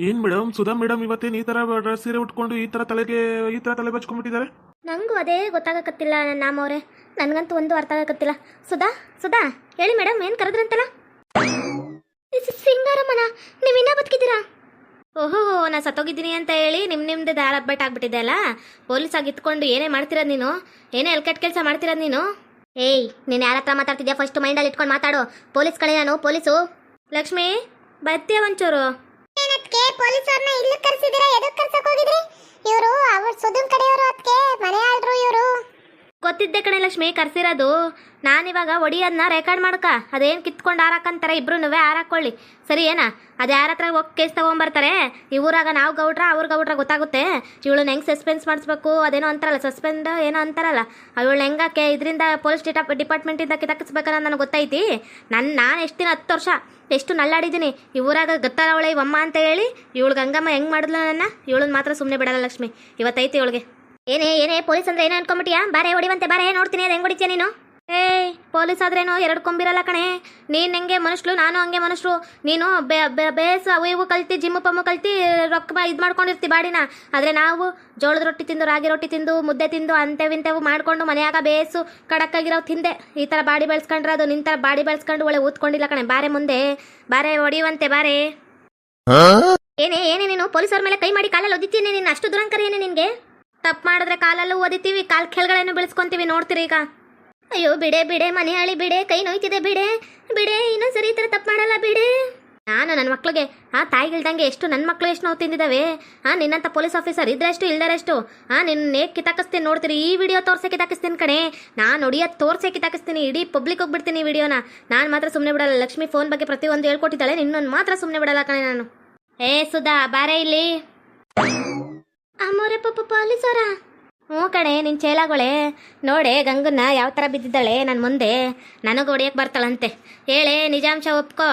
ಏನ್ madam Sudha madam ಇವತ್ತೇನು ಈ ತರ ಸೀರೆ ಉಟ್ಕೊಂಡು ಈ ತರ ತಲೆ ಬಚ್ಕೊಂಡ್ಬಿಟ್ಟಿದ್ದಾರೆ. ನನಗೂ ಅದೇ ಗೊತ್ತಾಗಕತ್ತಿಲ್ಲ ನನ್ನ ನಾಮ ಅವರೇ. ನನಗಂತೂ ಒಂದು ಅರ್ಥ ಆಗಕತ್ತಿಲ್ಲ. ಸುಧಾ ಸುಧಾ ಹೇಳಿ ಮೇಡಮ್, ಏನು ಕರೆದ್ರಂತಲ್ಲ? ಸಿಂಗಾರಮ್ಮನ, ನೀವು ಇನ್ನೂ ಬದುಕಿದ್ದೀರಾ? ಓಹೋ, ನಾ ಸತ್ತೋಗಿದ್ದೀನಿ ಅಂತ ಹೇಳಿ ನಿಮ್ದು ದಾರ ಬೆಟ್ ಆಗ್ಬಿಟ್ಟಿದೆ ಅಲ್ಲ. ಪೊಲೀಸ್ ಆಗಿ ಇತ್ಕೊಂಡು ಏನೇ ಮಾಡ್ತಿರೋದು ನೀನು? ಏನೇ ಎಲ್ಕೆಟ್ ಕೆಲಸ ಮಾಡ್ತಿರೋದು ನೀನು? ಏಯ್, ನೀನು ಯಾರ ಹತ್ರ ಮಾತಾಡ್ತಿದ್ಯಾ? ಫಸ್ಟ್ ಮೈಂಡಲ್ಲಿ ಇಟ್ಕೊಂಡು ಮಾತಾಡು. ಪೊಲೀಸ್ ಕಡೆ ನಾನು ಪೊಲೀಸು. ಲಕ್ಷ್ಮಿ ಬರ್ತೀಯ ಒಂಚೂರು? ಏನಕ್ಕೆ ಪೊಲೀಸರನ್ನ ಇಲ್ಲಿ ಕರೆಸಿದಿರಾ? ಎದಕ್ಕೆ ಕರ್ಸಕ್ಕೆ ಹೋಗಿದ್ರಿ? ಇವರು ಅವ್ರ ಸುಧನ್ ಕಡೆಯವರು, ಅದಕ್ಕೆ ಮನೆ ಆಳ್ರು ಇವರು. ಗೊತ್ತಿದ್ದೆ ಕಣೆ ಲಕ್ಷ್ಮಿ ಕರ್ಸಿರೋದು. ನಾನಿವಾಗ ಒಡಿಯೋದನ್ನ ರೆಕಾರ್ಡ್ ಮಾಡ್ಕ, ಅದೇನು ಕಿತ್ಕೊಂಡು ಆರಾಕಂತಾರೆ ಇಬ್ರು ಆರಾಕೊಳ್ಳಿ, ಸರಿ ಏನಾ? ಅದು ಯಾರ ಹತ್ರ ಹೋಗಿ ಕೇಸ್ ತಗೊಂಬರ್ತಾರೆ. ಇವರಾಗ ನಾವು ಗೌಡ್ರ ಅವ್ರ ಗೌಡ್ರ ಗೊತ್ತಾಗುತ್ತೆ. ಇವಳನ್ನ ಹೆಂಗೆ ಸಸ್ಪೆನ್ಸ್ ಮಾಡಿಸ್ಬೇಕು ಅದೇನೋ ಅಂತಾರಲ್ಲ, ಸಸ್ಪೆಂಡ್ ಏನೋ ಅಂತಾರಲ್ಲ, ಇವಳು ಹೆಂಗಕ್ಕೆ ಇದರಿಂದ ಪೊಲೀಸ್ ಡಿಪಾರ್ಟ್ಮೆಂಟಿಂದ ಕಿತಾಕಿಸ್ಬೇಕನ್ನ ನನಗೆ ಗೊತ್ತೈತಿ. ನಾನು ಎಷ್ಟು ದಿನ 10 ವರ್ಷ ಎಷ್ಟು ನಲ್ಲಾಡಿದ್ದೀನಿ. ಇವರಾಗ ಗೊತ್ತಾರ ಅವಳೆ ಇವಮ್ಮ ಅಂತ ಹೇಳಿ. ಇವಳು ಗಂಗಮ್ಮ ಹೆಂಗೆ ಮಾಡಿದ್ಲು ನನ್ನ, ಇವಳನ್ನ ಮಾತ್ರ ಸುಮ್ಮನೆ ಬಿಡಲ್ಲ ಲಕ್ಷ್ಮಿ. ಇವತ್ತೈತಿ ಇವಳಿಗೆ. ಏನೇ ಪೊಲೀಸ್ ಅಂದ್ರೆ ಏನೋ ಅನ್ಕೊಂಬಿಟ್ಟಿಯಾ? ಬಾರೆ ಹೊಡಿವಂತೆ, ಬಾರೆ ನೋಡ್ತೀನಿ ಅದು ಹೆಂಗೆ ಹೊಡಿತೀಯ ನೀನು. ಏಯ್, ಪೊಲೀಸ್ ಆದ್ರೇನು 2 ಕೊಂಬಿರಲ್ಲ ಕಣೆ. ನೀನು ಹೆಂಗೆ ಮನುಷ್ಯರು, ನಾನು ಹಂಗೆ ಮನುಷ್ಯರು. ನೀನು ಬೇಸ್ ಅವು ಇವು ಕಲ್ತಿ, ಜಿಮ್ಮು ಪಮ್ಮು ಕಲ್ತಿ ರೊಕ್ಕ ಇದು ಮಾಡ್ಕೊಂಡಿರ್ತಿ ಬಾಡಿನ. ಆದರೆ ನಾವು ಜೋಳದ ರೊಟ್ಟಿ ತಿಂದು, ರಾಗಿ ರೊಟ್ಟಿ ತಿಂದು, ಮುದ್ದೆ ತಿಂದು, ಅಂತೆವಿಂತೆವು ಮಾಡ್ಕೊಂಡು ಮನೆಯಾಗ ಬೇಸು ಕಡಕ್ಕಾಗಿರೋ ತಿಂದೆ. ಈ ಥರ ಬಾಡಿ ಬೆಳೆಸ್ಕೊಂಡ್ರೆ ಅದು ನಿನ್ನ ಥರ ಬಾಡಿ ಬೆಳೆಸ್ಕೊಂಡು ಒಳ್ಳೆ ಊದ್ಕೊಂಡಿಲ್ಲ ಕಣೆ. ಬಾರೆ ಮುಂದೆ, ಬಾರೆ ಹೊಡಿಯುವಂತೆ, ಬಾರೆ. ಏನೇ ನೀನು ಪೊಲೀಸವ್ರ ಮೇಲೆ ಕೈ ಮಾಡಿ ಕಾಲಲ್ಲಿ ಒದಿತೀನಿ. ನೀನು ಅಷ್ಟು ದುರಂಕರ ಏನೇ ನಿನಗೆ? ತಪ್ಪು ಮಾಡಿದ್ರೆ ಕಾಲಲ್ಲೂ ಓದಿತೀವಿ, ಕಾಲು ಕೆಳಗಳೆಯನ್ನು ಬೆಳೆಸ್ಕೊಂತೀವಿ, ನೋಡ್ತೀರಿ ಈಗ. ಅಯ್ಯೋ ಬಿಡೆ ಮನೆ ಹಾಳಿ ಬಿಡೆ, ಕೈ ನೋಯ್ತಿದೆ ಬಿಡೆ, ಇನ್ನೊಂದ್ಸರಿ ಈ ಥರ ತಪ್ಪು ಮಾಡಲ್ಲ ಬಿಡೆ. ನಾನು ನನ್ನ ಮಕ್ಳಿಗೆ ತಾಯಿಗಿಲ್ದಂಗೆ ಎಷ್ಟು ನನ್ನ ಮಕ್ಳು ಎಷ್ಟು ನೋವು ತಿಂದಿದ್ದಾವೆ. ನಿನ್ನಂಥ ಪೊಲೀಸ್ ಆಫೀಸರ್ ಇದ್ರೆ ಎಷ್ಟು ಇಲ್ದರೆ ಎಷ್ಟು. ನಿನ್ನ ಕಿತಾಕಿಸ್ತೀನಿ ನೋಡ್ತೀರಿ. ಈ ವಿಡಿಯೋ ತೋರ್ಸೆ ಕಿತಾಕಿಸ್ತೀನಿ ಕಣೆ. ನಾನು ಹೊಡಿಯೋದು ತೋರ್ಸೆ ಕಿತಾಕಿಸ್ತೀನಿ. ಇಡೀ ಪಬ್ಲಿಕ್ ಹೋಗ್ಬಿಡ್ತೀನಿ ಈ ವಿಡಿಯೋನ. ನಾನು ಮಾತ್ರ ಸುಮ್ಮನೆ ಬಿಡಲ್ಲ. ಲಕ್ಷ್ಮಿ ಫೋನ್ ಬಗ್ಗೆ ಪ್ರತಿಯೊಂದು ಹೇಳ್ಕೊಟ್ಟಿದ್ದಾಳೆ, ನಿನ್ನೊಂದು ಮಾತ್ರ ಸುಮ್ಮನೆ ಬಿಡಲ್ಲ ಕಣೆ ನಾನು. ಸುಧಾ ಬಾರೆ ಇಲ್ಲಿ. ಅಮ್ಮೋರೆ ಪೊಲೀಸರ. ಹ್ಞೂ ಕಣೆ, ನಿನ್ನ ಚೇಲಾಗೊಳೆ ನೋಡೆ ಗಂಗನ್ನ ಯಾವ ಥರ ಬಿದ್ದಿದ್ದಾಳೆ ನನ್ನ ಮುಂದೆ. ನನಗೆ ಹೊಡಿಯಕ್ಕೆ ಬರ್ತಾಳಂತೆ. ಹೇಳೇ, ನಿಜಾಂಶ ಒಪ್ಕೋ.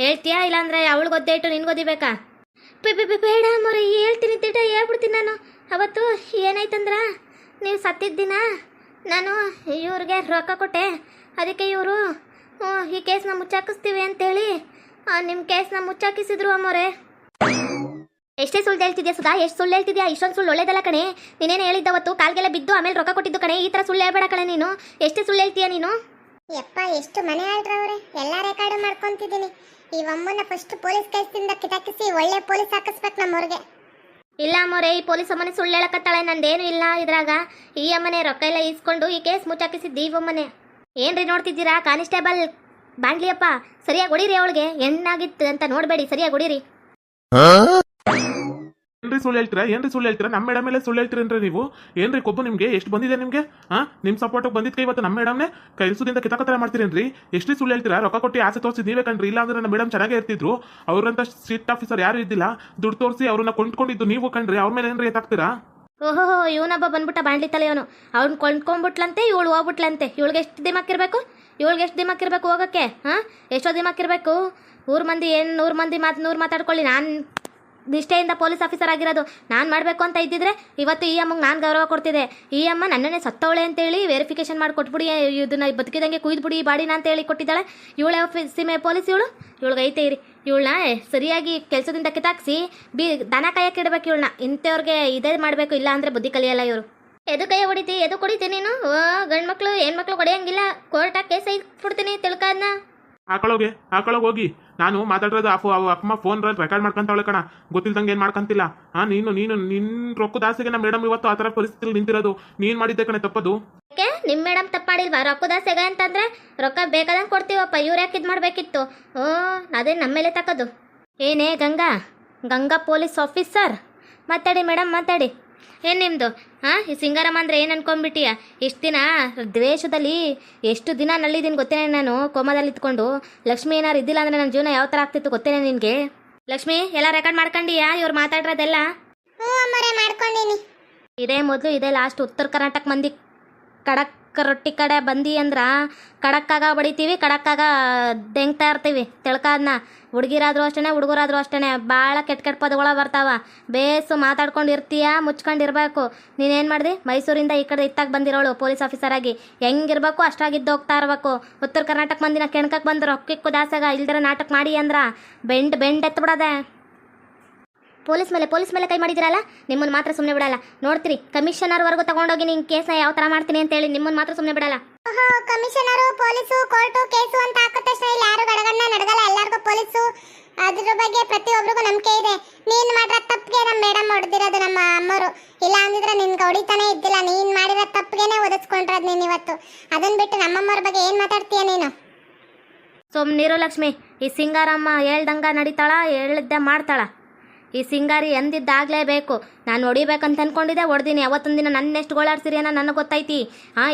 ಹೇಳ್ತೀಯಾ ಇಲ್ಲಾಂದ್ರೆ ಅವಳಿಗೆ ಒದ್ದೇಟು ನಿನ್ಗೊದಿಬೇಕಾ? ಬೇಡ ಅಮ್ಮೋರೆ, ಹೇಳ್ತೀನಿ ತಿಟ ಹೇಳ್ಬಿಡ್ತೀನಿ ನಾನು. ಅವತ್ತು ಏನಾಯ್ತಂದ್ರ, ನೀವು ಸತ್ತಿದ್ದಿನ ನಾನು ಇವ್ರಿಗೆ ರೊಕ್ಕ ಕೊಟ್ಟೆ. ಅದಕ್ಕೆ ಇವರು ಈ ಕೇಸ್ನ ಮುಚ್ಚಾಕಿಸ್ತೀವಿ ಅಂತೇಳಿ ನಿಮ್ಮ ಕೇಸ್ನ ಮುಚ್ಚಾಕಿಸಿದ್ರು ಅಮ್ಮೋರೆ. ಎಷ್ಟೇ ಸುಳ್ಳು ಹೇಳ್ತಿದ್ಯಾ ಸುಧಾ? ಎಷ್ಟು ಸುಳ್ಳು ಹೇಳ್ತಿದ್ಯಾ? ಇಷ್ಟೊಂದು ಸುಳ್ಳು ಒಳ್ಳೇದಲ್ಲ ಕಣೆ. ನೀನೇನು ಹೇಳಿದ್ದವತ್ತು ಕಾಲ್ಗೆಲ್ಲ ಬಿದ್ದು ಆಮೇಲೆ ರೊಕ್ಕ ಕೊಟ್ಟಿದ್ದು ಕಣೆ. ಈ ಥರ ಸುಳ್ಳು ಹೇಳ್ಬೇಡ ಕಣೆ ನೀನು. ಎಷ್ಟೇ ಸುಳ್ಳು ಹೇಳ್ತೀಯ ನೀನು? ಯಪ್ಪ, ಎಷ್ಟು ಮನೆ ಆಳ್ರವ್ರೆ, ಎಲ್ಲ ರೆಕಾರ್ಡ್ ಮಾಡ್ಕೊಂತಿದ್ದೀನಿ. ಈ ಅಮ್ಮನ ಫಸ್ಟ್ ಪೊಲೀಸ್ ಕೇಸಿಂದ ಕಿತಾಕಿಸಿ ಒಳ್ಳೆ ಪೊಲೀಸ್ ಹಾಕಿಸ್ಬೇಕು ನಮ್ಮವ್ರಿಗೆ. ಇಲ್ಲ ಅಮ್ಮೋರೆ, ಈ ಪೊಲೀಸ್ ಅಮ್ಮನೆ ಸುಳ್ಳು ಹೇಳಕತ್ತಾಳೆ. ನಂದೇನು ಇಲ್ಲ ಇದ್ರಾಗ. ಈ ಅಮ್ಮನೆ ರೊಕ್ಕ ಎಲ್ಲ ಇಸ್ಕೊಂಡು ಈ ಕೇಸ್ ಮುಚ್ಚಾಕಿಸಿದ್ದು ಈ ಅಮ್ಮನೆ. ಏನ್ರಿ ನೋಡ್ತಿದ್ದೀರಾ? ಕಾನಿಸ್ಟೇಬಲ್ ಬಾಂಡ್ಲಿಯಪ್ಪ, ಸರಿಯಾಗಿ ಹೊಡೀರಿ. ಅವಳಿಗೆ ಹೆಣ್ಣಾಗಿತ್ತು ಅಂತ ನೋಡಬೇಡಿ, ಸರಿಯಾಗಿ ಹೊಡೀರಿ. ಏನ್ರಿ ಸುಳ್ಳು ಹೇಳ್ತೀರಾ? ನಮ್ಮ ಮೇಡಮ್ ಮೇಲೆ ಸುಳ್ಳು ಹೇಳ್ತೀರೇನ್ರಿ ನೀವು? ಏನ್ರಿ ಕೊಬ್ಬು ನಿಮ್ಗೆ ಎಷ್ಟು ಬಂದಿದೆ ನಿಮ್ಗೆ? ನಿಮ್ಮ ಸಪೋರ್ಟಿಗೆ ಬಂದಿದ್ಕೆ ಇವತ್ತು ನಮ್ಮ ಮೇಡಮ್ನೇ ಕೈಸುದಿಂದ ಕಿತಾಕತರ ಮಾಡ್ತೀರೇನ್ರಿ? ಎಷ್ಟು ಸುಳ್ಳು ಹೇಳ್ತೀರಾ? ರೊಕ್ಕ ಕೊಟ್ಟು ಆಸೆ ತೋರಿಸಿ ನೀವೇ ಕಣ್ರಿ. ಇಲ್ಲ ಅಂದ್ರೆ ನಮ್ಮ ಮೇಡಮ್ ಚೆನ್ನಾಗೇ ಇರ್ತಿದ್ರು. ಅವ್ರಂತ ಸ್ಟ್ರಿಕ್ಟ್ ಆಫೀಸರ್ ಯಾರು ಇದ್ದಿಲ್ಲ. ದುಡ್ಡು ತೋರಿಸಿ ಅವ್ರನ್ನ ಕೊಂಡ್ಕೊಂಡಿದ್ದು ನೀವು ಕಣ್ರಿ. ಅವ್ರ ಮೇಲೆ ಏನ್ರಿ ಎತ್ತಾಕ್ತೀರಾ? ಓಹೋ, ಇವನೊಬ್ಬ ಬಂದ್ಬಿಟ್ಟ ಬಾಂಡ್ಲಿತ್ತಲ್ಲ ಇವನು. ಅವ್ನು ಕೊಂಡ್ಕೊಂಡ್ಬಿಟ್ಲಂತೆ, ಇವಳು ಹೋಗ್ಬಿಟ್ಲಂತೆ. ಇವಳಿಗೆ ಎಷ್ಟು ದಿಮಾಕಿರ್ಬೇಕು? ಹೋಗಕ್ಕೆ? ಎಷ್ಟೋ ದಿಮಾಕಿರ್ಬೇಕು? 100 ಮಂದಿ ಮಾತು 100 ಮಾತಾಡ್ಕೊಳ್ಳಿ. ನಾನು ನಿಷ್ಠೆಯಿಂದ ಪೊಲೀಸ್ ಆಫೀಸರ್ ಆಗಿರೋದು. ನಾನು ಮಾಡಬೇಕು ಅಂತ ಇದ್ದಿದ್ರೆ ಇವತ್ತು ಈ ಅಮ್ಮಗೆ ನಾನು ಗೌರವ ಕೊಡ್ತಿದ್ದೆ. ಈ ಅಮ್ಮ ನನ್ನನ್ನೇ ಸತ್ತವಳೆ ಅಂತೇಳಿ ವೆರಿಫಿಕೇಶನ್ ಮಾಡಿ ಕೊಟ್ಬಿಡಿ, ಇದನ್ನ ಬದುಕಿದಂಗೆ ಕುಯ್ದುಬಿಡಿ ಬಾಡಿನ ಅಂತೇಳಿ ಕೊಟ್ಟಿದ್ದಾಳೆ. ಇವಳೆ ಸೀಮೆ ಪೊಲೀಸ್ ಇವಳು. ಇವಳಿಗೆ ಐತೆ ಇರಿ. ಇವಳನ್ನ ಸರಿಯಾಗಿ ಕೆಲಸದಿಂದ ಕಿತಾಕ್ಸಿ ದನ ಕಾಯಕ್ಕೆ ಇಡಬೇಕು ಇವಳನ್ನ. ಇಂಥವ್ರಿಗೆ ಇದೇ ಮಾಡಬೇಕು, ಇಲ್ಲ ಅಂದರೆ ಬುದ್ಧಿ ಕಲಿಯಲ್ಲ ಇವರು. ಎದು ಕೈ ಹೊಡಿತಿ, ಎದು ಕುಡಿತಿ ನೀನು? ಗಂಡು ಮಕ್ಕಳು ಹೆಣ್ಮಕ್ಳು ಹೊಡೆಯಂಗಿಲ್ಲ. ಕೋರ್ಟಾಗ ಕೇಸ್ ಐದ್ಬಿಡ್ತೀನಿ ತಿಳ್ಕನ್ನ. ಹಾಕೊಳ್ಳೋಗಿ ಹೋಗಿ. ನಾನು ಮಾತಾಡೋದು ಅಮ್ಮ ಫೋನ್ ರೆಕಾರ್ಡ್ ಮಾಡ್ಕೊಂತಾವಳೆ ಕಣ. ಗೊತ್ತಿಲ್ದಂಗೆ ಏನು ಮಾಡ್ಕೊಂತಿಲ್ಲ. ನೀನು ನಿನ್ನ ರೊಕ್ಕದ ಆಸೆಗೆ ನಮ್ಮ ಮೇಡಮ್ ಇವತ್ತು ಆ ಥರ ಪರಿಸ್ಥಿತಿಲಿ ನಿಂತಿರೋದು. ನೀನು ಮಾಡಿದ್ದೆ ಕಣೆ ತಪ್ಪದು. ಯಾಕೆ ನಿಮ್ಮ ಮೇಡಮ್ ತಪ್ಪು ಮಾಡಿಲ್ವಾ? ರೊಕ್ಕದಾಸೆಗ ಅಂತಂದ್ರೆ ರೊಕ್ಕ ಬೇಕಾದಂಗೆ ಕೊಡ್ತೀವಪ್ಪ. ಇವ್ರು ಯಾಕೆ ಇದು ಮಾಡಬೇಕಿತ್ತು? ಅದೇ ನಮ್ಮ ಮೇಲೆ ತಕ್ಕೋದು. ಏನೇ ಗಂಗಾ ಪೊಲೀಸ್ ಆಫೀಸರ್ ಮಾತಾಡಿ ಮೇಡಮ್, ಮಾತಾಡಿ. ಏನು ನಿಮ್ಮದು? ಈ ಸಿಂಗಾರಮ್ಮ ಅಂದರೆ ಏನು ಅನ್ಕೊಂಡ್ಬಿಟ್ಟಿಯ? ಇಷ್ಟು ದಿನ ದ್ವೇಷದಲ್ಲಿ ಎಷ್ಟು ದಿನ ನಲ್ಲಿದ್ದೀನಿ ಗೊತ್ತೇನೆ ನಾನು, ಕೋಮದಲ್ಲಿ ಇತ್ಕೊಂಡು. ಲಕ್ಷ್ಮಿ ಏನಾರು ಇದ್ದಿಲ್ಲ ಅಂದರೆ ನನ್ನ ಜೀವನ ಯಾವ ಥರ ಆಗ್ತಿತ್ತು ಗೊತ್ತೇನೆ ನಿನಗೆ? ಲಕ್ಷ್ಮಿ ಎಲ್ಲ ರೆಕಾರ್ಡ್ ಮಾಡ್ಕೊಂಡಿಯಾ ಇವ್ರು ಮಾತಾಡ್ರದೆಲ್ಲ? ಹ್ಞೂ ಅಮ್ಮರೇ ಮಾಡ್ಕೊಂಡೀನಿ. ಇದೇ ಮೊದಲು ಇದೇ ಲಾಸ್ಟ್. ಉತ್ತರ ಕರ್ನಾಟಕ ಮಂದಿ ಕಡಕ್ ರೊಟ್ಟಿ ಕಡೆ ಬಂದಿ ಅಂದ್ರೆ ಕಡಕ್ಕಾಗ ಬಡಿತೀವಿ, ಕಡಕ್ಕಾಗ ದೆಂಗ್ತಾ ಇರ್ತೀವಿ. ತಿಳ್ಕಾದ್ನ ಹುಡುಗಿರಾದ್ರೂ ಅಷ್ಟೇ, ಹುಡುಗರಾದ್ರೂ ಅಷ್ಟೇ. ಭಾಳ ಕೆಟ್ಟ ಪದಗಳು ಬರ್ತಾವ. ಬೇಸು ಮಾತಾಡ್ಕೊಂಡು ಇರ್ತೀಯ, ಮುಚ್ಕೊಂಡಿರ್ಬೇಕು. ನೀನೇನು ಮಾಡಿದೆ? ಮೈಸೂರಿಂದ ಈ ಕಡೆ ಇತ್ತಾಗ ಬಂದಿರೋಳು ಪೊಲೀಸ್ ಆಫೀಸರ್ ಆಗಿ. ಹೆಂಗಿರ್ಬೇಕು ಅಷ್ಟಾಗಿದ್ದು ಹೋಗ್ತಾ ಇರ್ಬೇಕು. ಉತ್ತರ ಕರ್ನಾಟಕ ಮಂದಿನ ಕೆಣ್ಕಕ್ಕೆ ಬಂದ್ರು ರೊಕ್ಕಿಕ್ಕು ದಾಸಾಗ ಇಲ್ದಿರ ನಾಟಕ ಮಾಡಿ ಅಂದ್ರೆ ಬೆಂಡ್ ಎತ್ತು ಬಿಡೋದೆ. ಪೊಲೀಸ್ ಮೇಲೆ ಕೈ ಮಾಡಿದಿರಲ್ಲ, ನಿಮ್ಮನ್ನು ಮಾತ್ರ ಸುಮ್ಮನೆ ಬಿಡಲ್ಲ. ನೋಡ್ತೀರಿ, ಕಮಿಷನರ್ವರೆಗೂ ತಗೊಂಡೋಗಿ ನಿಂಗೆ ಕೇಸ್ನ ಯಾವ ಥರ ಮಾಡ್ತೀನಿ ಅಂತೇಳಿ ನಿಮ್ಮನ್ನು ಮಾತ್ರ ಸುಮ್ಮನೆ ಬಿಡಲ್ಲ. ಓಹೋ, ಕಮಿಷನರು, ಪೊಲೀಸು, ಕೋರ್ಟು, ಕೇಸು ಅಂತ ಹಾಕಿದ ತಕ್ಷಣ ಇಲ್ಲಿ ಯಾರು ಗಡಗಡನ ನಡಗಲ್ಲ. ಎಲ್ಲರಿಗೂ ಪೊಲೀಸು ಅದ್ರ ಬಗ್ಗೆ ಪ್ರತಿಯೊಬ್ಬರಿಗೂ ನಂಬಿಕೆ ಇದೆ. ನೀನ್ ಮಾಡಿರೋ ತಪ್ಪಿಗೆ ನಮ್ಮ ಮೇಡಮ್ ಹೊಡೆದಿರೋದು, ನಮ್ಮ ಅಮ್ಮರು. ಇಲ್ಲ ಅಂದಿದ್ರೆ ನಿನ್ಗೆ ಹೊಡಿತಾನೆ ಇದ್ದಿಲ್ಲ. ನೀನ್ ಮಾಡಿರೋ ತಪ್ಪಿಗೆನೆ ಒದಿಸ್ಕೊಂಡ್ರದ್ ನೀನ್ ಇವತ್ತು. ಅದನ್ನ ಬಿಟ್ಟು ನಮ್ಮಮ್ಮವ್ರ ಬಗ್ಗೆ ಏನ್ ಮಾತಾಡ್ತೀಯ ನೀನು? ಸುಮ್ಮನಿರು ಲಕ್ಷ್ಮಿ. ಈ ಸಿಂಗಾರಮ್ಮ ಹೇಳ್ದಂಗ ನಡೀತಾಳ, ಹೇಳಿದ್ದೆ ಮಾಡ್ತಾಳ. ಈ ಸಿಂಗಾರಿ ಎಂದಿದ್ದಾಗಲೇಬೇಕು. ನಾನು ಹೊಡಿಬೇಕಂತ ಅಂದ್ಕೊಂಡಿದ್ದೆ, ಹೊಡ್ದೀನಿ. ಅವತ್ತೊಂದು ದಿನ ನನ್ನ ಗೋಳಾಡ್ಸಿರಿ ಅನ್ನೋ ನನಗೆ ಗೊತ್ತೈತಿ.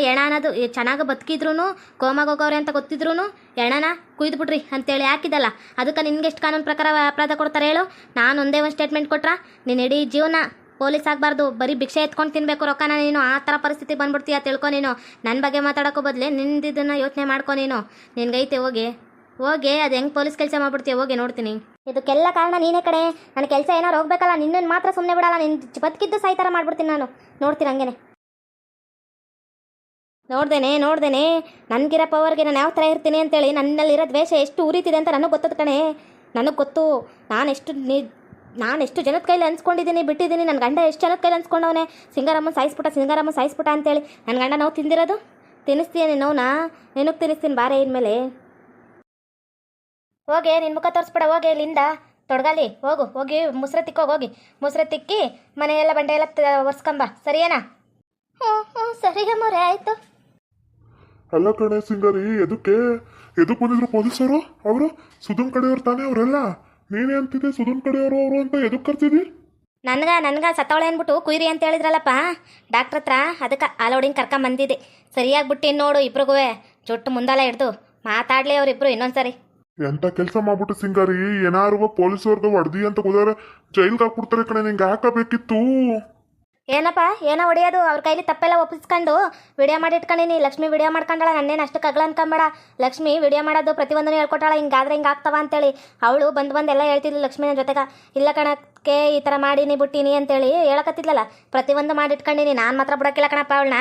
ಎಣ ಅನ್ನೋದು ಚೆನ್ನಾಗಿ ಬದುಕಿದ್ರು, ಕೋಮಾಗ ಹೋಗೋರೆ ಅಂತ ಗೊತ್ತಿದ್ರು ಎಣನ ಕುಯ್ದುಬಿಡ್ರಿ ಅಂತೇಳಿ ಹಾಕಿದಲ್ಲ. ಅದಕ್ಕೆ ನಿನ್ಗೆ ಎಷ್ಟು ಕಾನೂನು ಪ್ರಕಾರ ಅಪರಾಧ ಕೊಡ್ತಾರೆ ಹೇಳು? ನಾನು ಒಂದೇ ಒಂದು ಸ್ಟೇಟ್ಮೆಂಟ್ ಕೊಟ್ರ ನೀನು ಇಡೀ ಜೀವನ ಪೊಲೀಸ್ ಆಗಬಾರ್ದು, ಬರೀ ಭಿಕ್ಷೆ ಎತ್ಕೊಂಡು ತಿನ್ಬೇಕು ರೊಕ್ಕನ. ನೀನು ಆ ಥರ ಪರಿಸ್ಥಿತಿ ಬಂದ್ಬಿಡ್ತೀಯ ತಿಳ್ಕೊ. ನೀನು ನನ್ನ ಬಗ್ಗೆ ಮಾತಾಡೋಕ್ಕೂ ಬದಲೇ ನಿಂದಿದ್ದನ್ನು ಯೋಚನೆ ಮಾಡ್ಕೊ. ನೀನು ನಿನ್ಗೈತೆ ಹೋಗಿ ಅದು ಹೆಂಗೆ ಪೊಲೀಸ್ ಕೆಲಸ ಮಾಡ್ಬಿಡ್ತೀಯ ಹೋಗಿ, ನೋಡ್ತೀನಿ. ಇದಕ್ಕೆಲ್ಲ ಕಾರಣ ನೀನೇ ಕಡೆ. ನನ್ನ ಕೆಲಸ ಏನಾರು ಹೋಗ್ಬೇಕಲ್ಲ, ನಿನ್ನನ್ನು ಮಾತ್ರ ಸುಮ್ಮನೆ ಬಿಡಲ್ಲ. ನಿನ್ನ ಬದುಕಿದ್ದು ಸಾಯ್ತಾರ ಮಾಡ್ಬಿಡ್ತೀನಿ ನಾನು, ನೋಡ್ತೀನಿ ಹಂಗೇನೆ. ನೋಡ್ದೇನೆ ನನಗಿರೋ ಪವರ್ಗೆ ನಾನು ಯಾವ ಥರ ಇರ್ತೀನಿ ಅಂತೇಳಿ ನನ್ನಲ್ಲಿರೋ ದ್ವೇಷ ಎಷ್ಟು ಉರಿತಿದೆ ಅಂತ ನನಗೆ ಗೊತ್ತದ ಕಣೆ. ನನಗೆ ಗೊತ್ತು. ನಾನೆಷ್ಟು ಜನದ ಕೈಲಿ ಅನ್ಸ್ಕೊಂಡಿದ್ದೀನಿ, ಬಿಟ್ಟಿದ್ದೀನಿ. ನನ್ನ ಗಂಡ ಎಷ್ಟು ಜನದ ಕೈಲಿ ಅನ್ಸ್ಕೊಂಡವನೇ, ಸಿಂಗಾರಮ್ಮ ಸಾಯಿಸ್ಬಿಟ್ಟ ಅಂತೇಳಿ. ನನ್ನ ಗಂಡ ನಾವು ತಿಂದಿರೋದು ತಿನ್ನಿಸ್ತೀಯ ನೋವ್ನಾ? ನಿನಗೆ ತಿನ್ನಿಸ್ತೀನಿ ಬಾರೆ ಇನ್ಮೇಲೆ. ಹೋಗಿ ನಿನ್ನ ಮುಖ ತೋರಿಸ್ಬಿಡ, ಹೋಗಿ ಇಲ್ಲಿಂದ ತೊಡಗಲ್ಲಿ ಹೋಗಿ ಹೋಗಿ ಮುಸ್ರೆ ತಿಕ್ಕಿ ಮನೆಯೆಲ್ಲ ಬಂಡೆ ಎಲ್ಲ ಒರ್ಸ್ಕೊಂಬ, ಸರಿಯೇನಾ? ಹ್ಞೂ ಸರಿಗಮ್ಮವ್ರೆ, ಆಯಿತು. ಅಲ್ಲ ಕಣೆ ಸಿಂಗರಿ, ಎದಕ್ಕೆ ಬಂದಿದ್ರು ಪೊಲೀಸರು? ಅವರು ಸುಧನ್ ಕಡೆಯವ್ರು ತಾನೇ ಅವರೆಲ್ಲ? ನೀನೇ ಅಂತಿದ್ದೆ ಸುಧನ್ ಕಡೆಯವರು ಅವರು ಅಂತ, ಎದಕ್ಕೆ ಕರ್ತಿದ್ದಿ? ನನ್ಗೆ ಸತ್ತವಳೆ ಅಂದ್ಬಿಟ್ಟು ಕುಯ್ರಿ ಅಂತ ಹೇಳಿದ್ರಲ್ಲಪ್ಪ ಡಾಕ್ಟ್ರ್ ಹತ್ರ, ಅದಕ್ಕೆ ಆಲೋಡಿಂಗ್ ಕರ್ಕೊಂಬಂದಿದ್ದೆ. ಸರಿಯಾಗ್ಬಿಟ್ಟು ನೋಡು, ಇಬ್ರಿಗೂ ಜೊಟ್ಟು ಮುಂದೆಲ್ಲ ಹಿಡ್ದು ಮಾತಾಡ್ಲಿ ಅವರಿಬ್ರು ಇನ್ನೊಂದ್ಸರಿ. ಎಂತ ಕೆಲಸ ಮಾಡ್ಬಿಟ್ಟು ಸಿಂಗಾರಿ, ಏನಾರು ಪೊಲೀಸವ್ರಿಗೆ ಹೊಡೆದಿ ಅಂತ ಹೋದರೆ ಜೈಲ್ಗೆ ಹಾಕ್ಬಿಡ್ತಾರೆ ಕಣೆ. ನಿಂಗೆ ಹಾಕಬೇಕಿತ್ತು. ಏನಪ್ಪ ಏನೋ ಹೊಡೆಯೋದು? ಅವ್ರ ಕೈಲಿ ತಪ್ಪೆಲ್ಲ ಒಪ್ಪಿಸ್ಕೊಂಡು ವಿಡಿಯೋ ಮಾಡಿ ಇಟ್ಕೊಂಡಿನಿ. ಲಕ್ಷ್ಮಿ ವಿಡಿಯೋ ಮಾಡ್ಕೊಂಡಾಳ, ನನ್ನೇನು ಅಷ್ಟು ಕಗ್ಲ ಅನ್ಕೊಂಬೇಡ. ಲಕ್ಷ್ಮಿ ವಿಡಿಯೋ ಮಾಡೋದು ಪ್ರತಿಯೊಂದನ್ನು ಹೇಳ್ಕೊಟ್ಟಾಳ, ಹಿಂಗಾದ್ರೆ ಹಿಂಗೆ ಆಗ್ತಾವ ಅಂತೇಳಿ. ಅವಳು ಬಂದೆಲ್ಲ ಹೇಳ್ತಿದ್ಲು ಲಕ್ಷ್ಮಿನ ಜೊತೆಗೆ. ಇಲ್ಲ ಕಣಕ್ಕೆ ಈ ಥರ ಮಾಡೀನಿ ಬಿಟ್ಟಿನಿ ಅಂತೇಳಿ ಹೇಳಕತ್ತಿದ್ಲಲ್ಲ. ಪ್ರತಿಯೊಂದು ಮಾಡಿಟ್ಕೊಂಡಿನಿ. ನಾನು ಮಾತ್ರ ಬಿಡೋಕ್ಕಿಲ್ಲ ಕಣಪ್ಪ ಅವಳನ್ನ.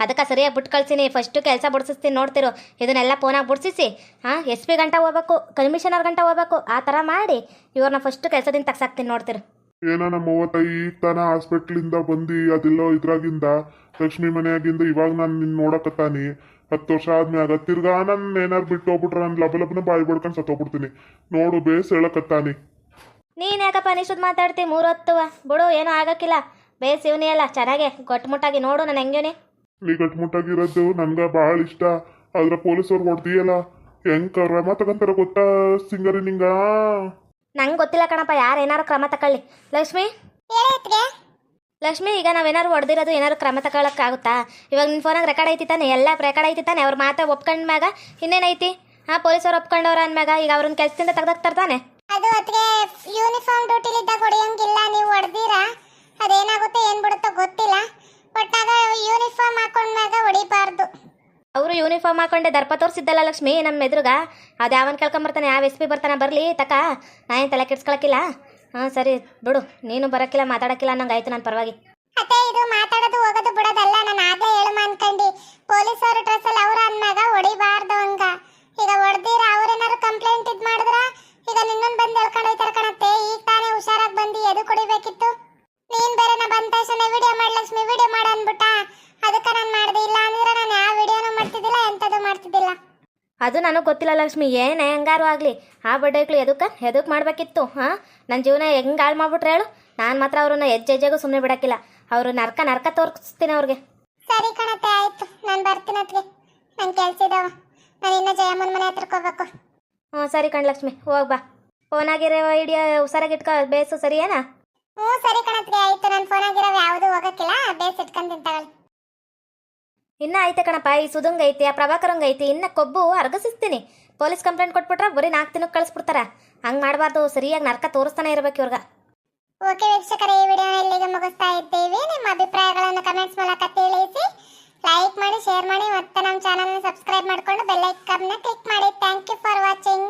ಅದಕ್ಕೆ ಸರಿಯಾಗಿ ಬಿಟ್ಟು ಕಳ್ಸೀನಿ. ಫಸ್ಟು ಕೆಲಸ ಬಿಡಿಸ್ತೀನಿ, ನೋಡ್ತಿರು. ಇದನ್ನೆಲ್ಲ ಫೋನಾಗಿ ಬಿಡಿಸಿ SP ಗಂಟ ಹೋಗ್ಬೇಕು, ಕಮಿಷನರ್ ಗಂಟ ಹೋಗ್ಬೇಕು. ಆ ಥರ ಮಾಡಿ ಇವ್ರನ್ನ ಫಸ್ಟು ಕೆಲಸದಿಂದ ತಗ್ಸಾಕ್ತೀನಿ, ನೋಡ್ತಿರು. ಏನೋ ನಮ್ಮ ಅವ್ವ ಈಗ ತಾನ ಹಾಸ್ಪಿಟ್ಲಿಂದ ಬಂದು ಅದೆಲ್ಲೋ ಇದ್ರಾಗಿಂದ ಲಕ್ಷ್ಮಿ ಮನೆಯಾಗಿಂದ ಇವಾಗ ನಾನು ನಿನ್ನ ನೋಡಕತ್ತಾನಿ. 10 ವರ್ಷ ಆದ್ಮ್ಯಾಗ ತಿರ್ಗಾ ನನ್ನ ಏನಾರು ಬಿಟ್ಟು ಹೋಗ್ಬಿಟ್ರೆ ನಾನು ಲಬಲಬ್ನ ಬಾಯಿ ಬಡ್ಕೊಂಡು ಸತ್ತೋಗ್ಬಿಡ್ತೀನಿ. ನೋಡು ಬೇಸ್ ಹೇಳಕತ್ತಾನಿ. ನೀನು ಯಾಕಪ್ಪ ನಿಷ್ಟುದ್ ಮಾತಾಡ್ತಿ? 3 ಹೊತ್ತು ಬಿಡು, ಏನೂ ಆಗಕ್ಕಿಲ್ಲ. ಬೇಸ್ ಇವನೇ ಅಲ್ಲ, ಚೆನ್ನಾಗೆ ಗಟ್ಮುಟ್ಟಾಗಿ ನೋಡು. ನಾನು ಹೆಂಗೇನೆ ನೀ ಗಟ್ಮುಟ್ಟಾಗಿರೋದು ನನ್ಗೆ ಭಾಳ ಇಷ್ಟ. ಆದ್ರೆ ಪೊಲೀಸವ್ರು ಹೊಡ್ದಿಯಲ್ಲ, ಹೆಂಗ್ ಕ್ರಮ ತಗೊಂತಾರ ಗೊತ್ತಾ ಸಿಂಗರಿ ನಿಂಗ? ನಂಗೆ ಗೊತ್ತಿಲ್ಲ ಕಣಪ್ಪ, ಯಾರು ಏನಾರು ಕ್ರಮ ತಗೊಳ್ಳಿ. ಲಕ್ಷ್ಮಿ, ಈಗ ನಾವೇನಾರು ಹೊಡೆದಿರೋದು ಏನಾರು ಕ್ರಮ ತಗೊಳಕ್ಕಾಗುತ್ತಾ? ಇವಾಗ ನಿನ್ನ ಫೋನಾಗ ರೆಕಾರ್ಡ್ ಐತಿ ತಾನೆ, ಎಲ್ಲ ರೆಕಾರ್ಡ್ ಐತಿ ತಾನೆ. ಅವ್ರ ಮಾತಾ ಒಪ್ಕೊಂಡ್ಮ್ಯಾಗ ಇನ್ನೇನೈತಿ? ಪೊಲೀಸವ್ರು ಒಪ್ಕೊಂಡವ್ರ ಅಂದ್ಮ್ಯಾಗ ಈಗ ಅವ್ರನ್ನ ಕೆಲಸದಿಂದ ತೆಗ್ದಾಕ್ತಾನೆ. ಅದು ಅದಕ್ಕೆ ಯೂನಿಫಾರ್ಮ್ ಡ್ಯೂಟಿಲಿದ್ದಾಗ ಹೊಡೆಯೋಂಗಿಲ್ಲ. ನೀವು ಹೊಡೆದಿರಾ, ಅದೇನಾಗುತ್ತೆ ಏನ್ ಬಿಡುತ್ತೋ ಗೊತ್ತಿಲ್ಲ. ಒಟ್ಟಾಗ ಯೂನಿಫಾರ್ಮ್ ಹಾಕೊಂಡ್ಮ್ಯಾಗ ಹೊಡಿಬಾರ್ದು. ಅವರು ಯೂನಿಫಾರ್ಮ್ ಹಾಕೊಂಡೆ ದರ್ಪ ತೋರಿಸಿದ್ದಲ್ಲ ಲಕ್ಷ್ಮಿ ನಮ್ಮ ಎದುರುಗ. ಅದು ಯಾವನ್ ಕೇಳ್ಕೊಂಬರ್ತಾನೆ, ಯಾವ SP ಬರ್ತಾನೆ, ಬರಲಿ ತಕ. ನಾನೇನು ತಲೆ ಕೆಡ್ಸ್ಕೊಳಕ್ಕಿಲ್ಲ. ಸರಿ ಬಿಡು, ನೀನು ಬರೋಕ್ಕಿಲ್ಲ ಮಾತಾಡೋಕ್ಕಿಲ್ಲ ಅನ್ನಂಗೆ ಆಯ್ತು. ನಾನು ಪರವಾಗಿ ಅತ್ತೆ, ಇದು ಮಾತಾಡೋದು ಹೋಗೋದು ಬಿಡೋದಲ್ಲ. ನಾನು ಆಗ್ಲೇ ಹೇಳು ಅನ್ಕಂಡು ಪೊಲೀಸವ್ರ ಡ್ರೆಸ್ಸಲ್ಲಿ ಅವ್ರ ಅನ್ನಾಗ ಹೊಡಿಬಾರ್ದು ಹಂಗ. ಈಗ ಹೊಡೆದಿರ ಅವ್ರೇನಾರು ಕಂಪ್ಲೇಂಟ್ ಇದು ಮಾಡಿದ್ರ ಈಗ ನಿನ್ನೊಂದು ಬಂದು ಹೇಳ್ಕೊಂಡು ಹೋಯ್ತಾರ ಕಣತ್ತೆ. ಈಗ ತಾನೇ ಹುಷಾರಾಗಿ ಬಂದು ಎದು ಕೊಡಿಬೇಕಿತ್ತು. ನೀನ್ ಬೇರೆ ನಾ ಬಂದ ತಕ್ಷಣ ವಿಡಿಯೋ ಮಾಡಿ ಲಕ್ಷ್ಮಿ ವಿಡಿಯೋ ಮಾಡು ಅಂದ್ಬಿಟ್ಟ. ಅದಕ್ಕೆ ನಾನು ಮಾಡಿದೆ. ಇಲ್ಲ ಅಂದ್ರೆ ನಾನು ಯಾವ ವಿಡಿಯೋನೂ ಮಾಡ್ತಿದ್ದಿಲ್ಲ, ಎಂಥದ್ದು ಮಾಡ್ತಿದ್ದಿಲ್ಲ. ಅದು ನನಗೆ ಗೊತ್ತಿಲ್ಲ ಲಕ್ಷ್ಮಿ, ಏನೇ ಹೆಂಗಾರು ಆಗಲಿ ಆ ಬಡ್ಡೆಗಳು ಎದಕ್ಕೆ ಮಾಡಬೇಕಿತ್ತು? ನನ್ನ ಜೀವನ ಹೆಂಗೆ ಹಾಳು ಮಾಡ್ಬಿಟ್ರೆ ಹೇಳು? ನಾನು ಮಾತ್ರ ಅವ್ರನ್ನ ಹೆಜ್ಜೆಗೂ ಸುಮ್ಮನೆ ಬಿಡೋಕ್ಕಿಲ್ಲ. ಅವರು ನರ್ಕ ತೋರಿಸ್ತೀನಿ ಅವ್ರಿಗೆ. ಸರಿ ಕಣತ್ತೆ, ಆಯ್ತು. ನಾನು ಬರ್ತೀನಿ ಅತ್ಗೆ, ನಂಗೆ ಕೆಲಸ ಇದಾವ. ನಾನು ಇನ್ನು ಜಯಮ್ಮನ ಮನೆ ಹತ್ರಕ್ಕೆ ಹೋಗ್ಬೇಕು. ಸರಿ ಕಣ್ ಲಕ್ಷ್ಮಿ, ಹೋಗ್ಬಾ. ಫೋನಾಗಿರೋ ಐಡಿಯಾ ಹುಷಾರಾಗಿ ಇಟ್ಕೋ, ಬೇಸು ಸರಿಯೇನಾ? ಸರಿ ಕಣತ್ಗೆ, ಆಯ್ತು. ನನ್ನ ಫೋನಾಗಿರೋ ಯಾವುದು ಹೋಗಕ್ಕಿಲ್ಲ, ಬೇಸ್ ಇಟ್ಕೊಂತೀನಿ ತಗೊಳ್ಳಿ. ಇನ್ನು ಐತೆ ಕಣಪ್ಪ, ಈ ಸುಧಂಗ್ ಐತಿ, ಆ ಪ್ರಭಾಕರಂಗ್ ಐತಿ. ಇನ್ನು ಕೊಬ್ಬು ಅರ್ಗಸಿಸ್ತೀನಿ. ಪೊಲೀಸ್ ಕಂಪ್ಲೇಂಟ್ ಕೊಟ್ಬಿಟ್ರೆ ಬರೀ 4 ದಿನಕ್ಕೆ ಕಳಿಸ್ಬಿಡ್ತಾರ. ಹಂಗೆ ಮಾಡಬಾರ್ದು, ಸರಿಯಾಗಿ ನರ್ಕ ತೋರಿಸ್ತಾನೆ ಇರ್ಬೇಕು ಇವ್ರಿಗೆ. ಓಕೆ ವೀಕ್ಷಕರೇ, ಈ ವಿಡಿಯೋನ ಇಲ್ಲಿಗೆ ಮುಗಿಸ್ತಾ ಇದ್ದೀವಿ. ನಿಮ್ಮ ಅಭಿಪ್ರಾಯಗಳನ್ನು ಕಮೆಂಟ್ಸ್ ಮೂಲಕ ತಿಳಿಸಿ. ಲೈಕ್ ಮಾಡಿ, ಶೇರ್ ಮಾಡಿ, ಮತ್ತೆ ನಮ್ಮ ಚಾನಲ್ನ ಸಬ್ಸ್ಕ್ರೈಬ್ ಮಾಡಿಕೊಂಡು ಬೆಲ್ ಐಕಾನ್ನ ಕ್ಲಿಕ್ ಮಾಡಿ. Thank you for watching.